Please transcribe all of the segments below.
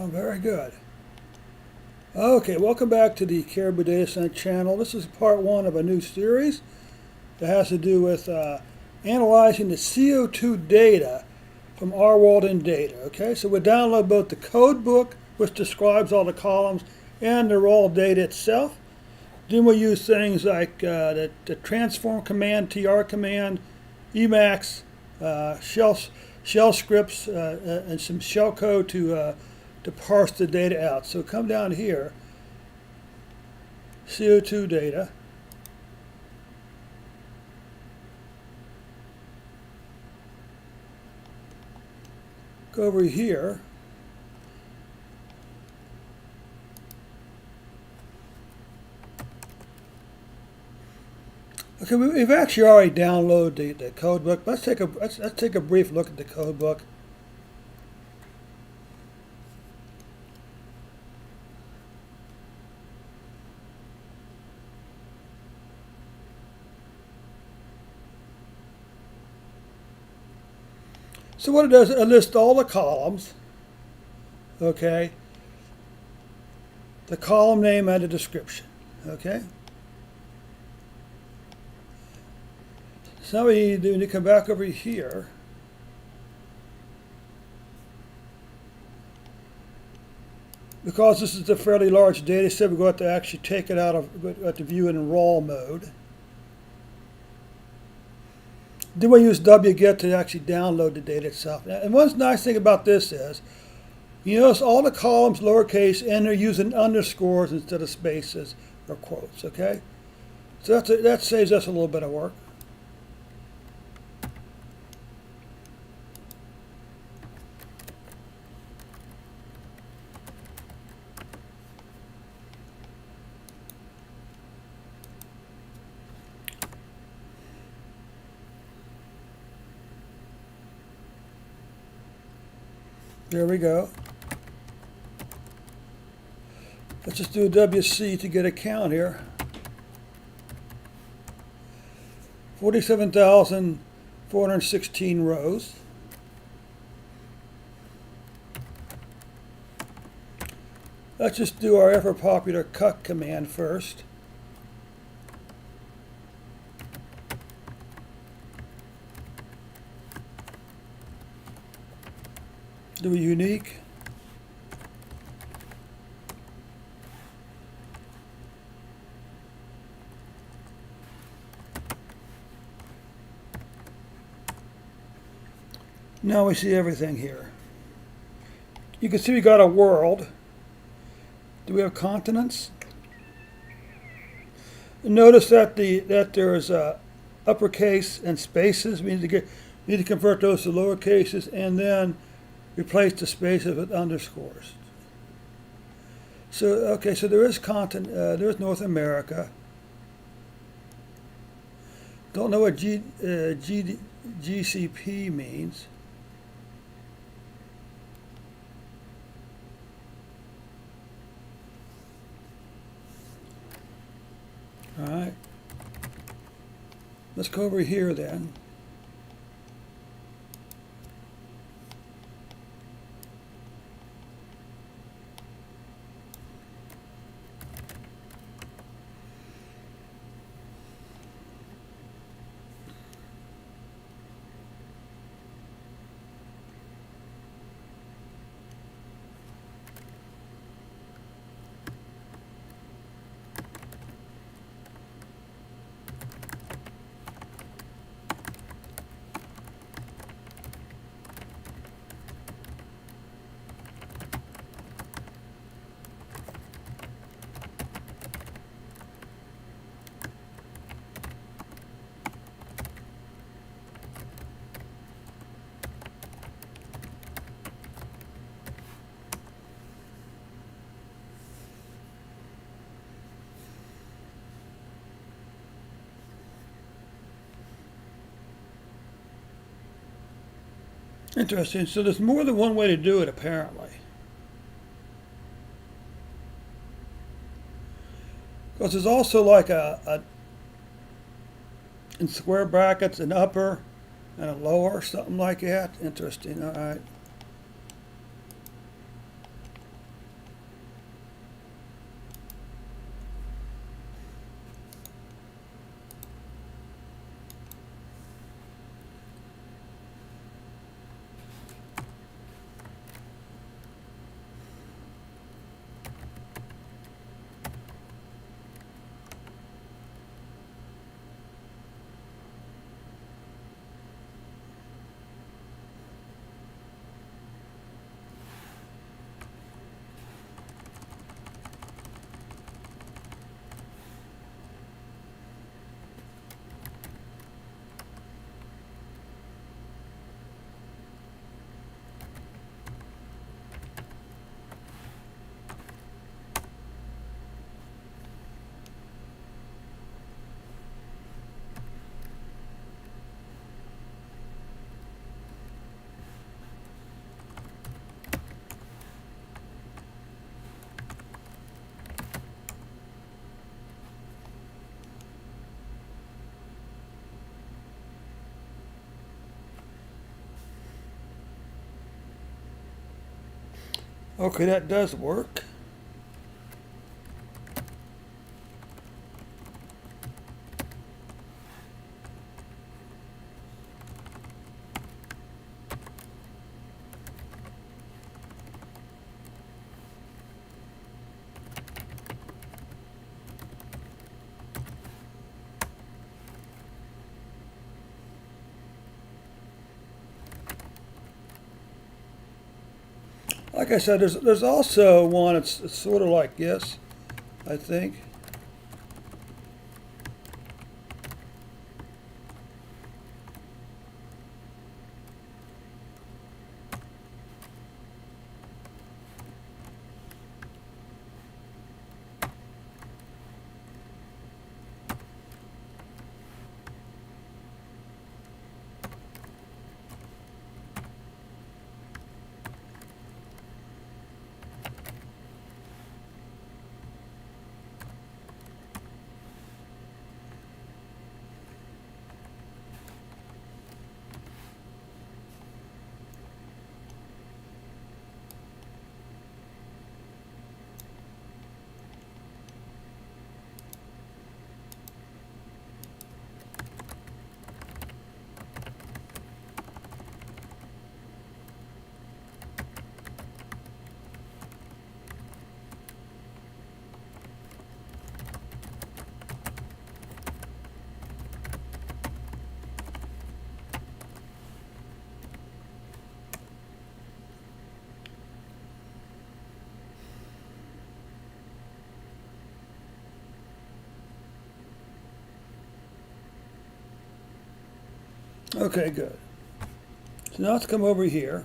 Oh, very good. Okay, welcome back to the Caribou Data Center channel. This is part one of a new series that has to do with analyzing the CO2 data from our world in data. Okay, so we download both the code book, which describes all the columns, and the raw data itself. Then we use things like the transform command, tr command, Emacs, shell scripts, and some shell code to parse the data out. So come down here, CO2 data. Go over here. Okay, we've actually already downloaded the code book. Let's take a brief look at the code book. So what it does, it lists all the columns, okay, the column name and the description, okay. So now we need to come back over here. Because this is a fairly large data set, we're going to actually take it out of, to view it in raw mode. Then we use wget to actually download the data itself. And one nice thing about this is, you notice all the columns lowercase and they're using underscores instead of spaces or quotes, okay? So that saves us a little bit of work. There we go. Let's just do a WC to get a count here. 47,416 rows. Let's just do our ever popular cut command first. Do a unique. Now we see everything here. You can see we got a world. Do we have continents? Notice that there's uppercase and spaces. We need to convert those to lower cases and then replace the spaces with underscores. So okay, so there is there's North America. Don't know what GCP means. All right. Let's go over here then. Interesting. So there's more than one way to do it, apparently. Because there's also like in square brackets, an upper and a lower, something like that. Interesting. All right. Okay, that does work. Like I said, there's also one, it's sort of like this, I think. Okay, good. So now let's come over here.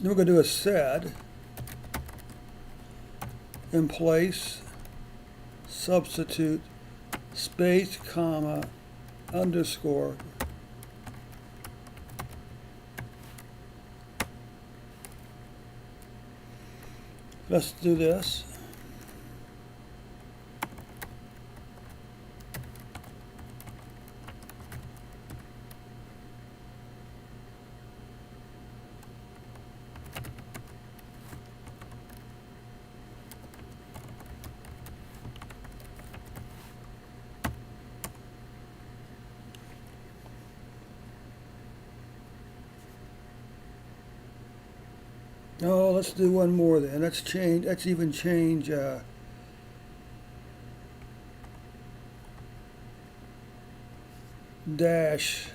Then we're going to do a sed in place, substitute, space, comma, underscore. Let's do this. No, let's do one more then. Let's even change dash.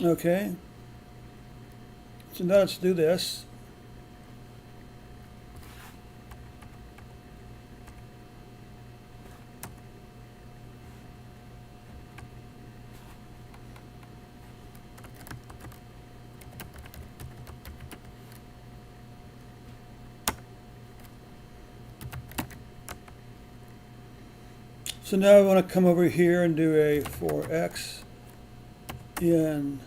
Okay. So now let's do this. So now I want to come over here and do a for x in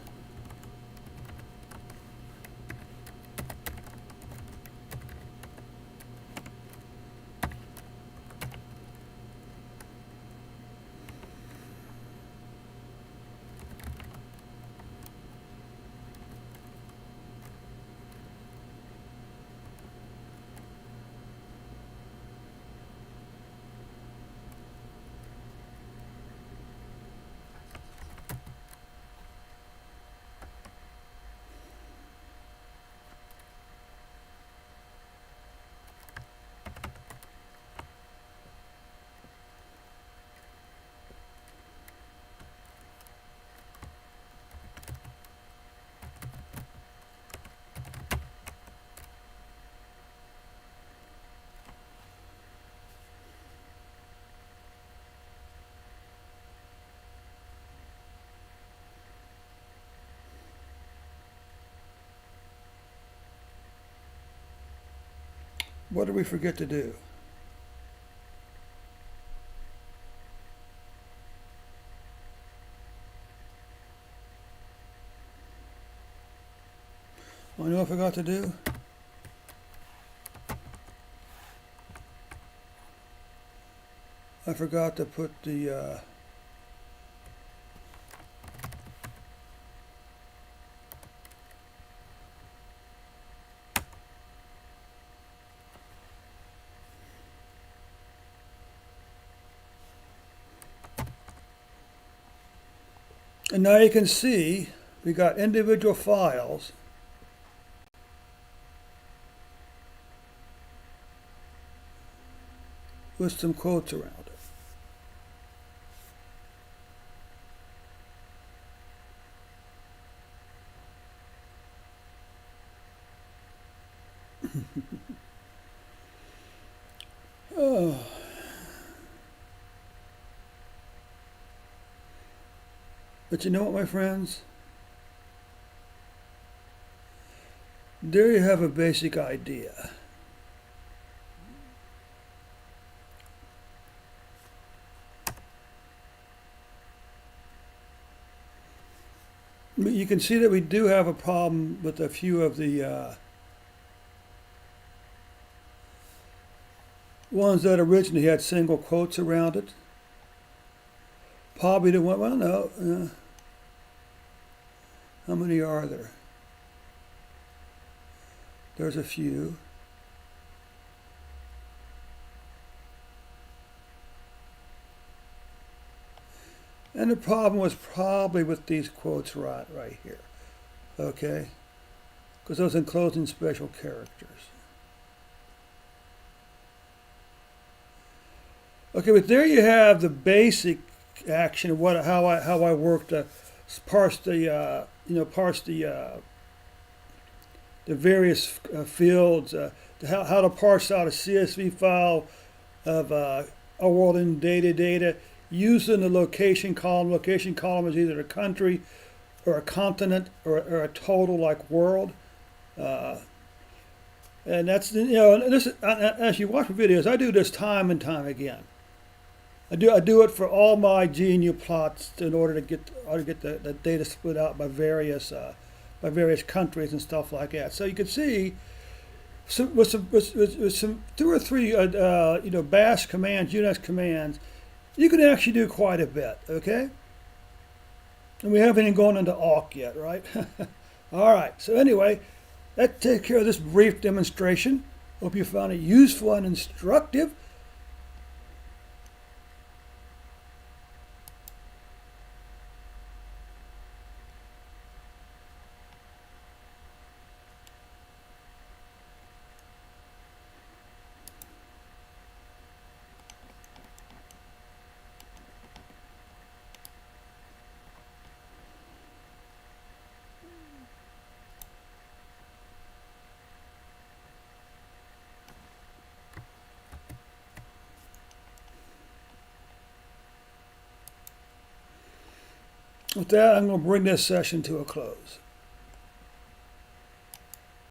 what did we forget to do? forgot to do? I forgot to put the and now you can see we got individual files with some quotes around it. Oh. But you know what, my friends? There you have a basic idea. You can see that we do have a problem with a few of the ones that originally had single quotes around it. Probably the one, well, no. How many are there? There's a few. And the problem was probably with these quotes right here. Okay? Because those enclosing special characters. Okay, but there you have the basic action of how I work to parse the the various fields, how to parse out a CSV file of our world in data using the location column. Location column is either a country or a continent or a total like world. And that's, this, as you watch my videos, I do this time and time again. I do it for all my Gnuplots in order to get the data split out by various countries and stuff like that. So you can see with some 2 or 3 bash commands, Unix commands, you can actually do quite a bit. Okay, and we haven't even gone into awk yet, right? All right. So anyway, that takes care of this brief demonstration. Hope you found it useful and instructive. With that, I'm going to bring this session to a close.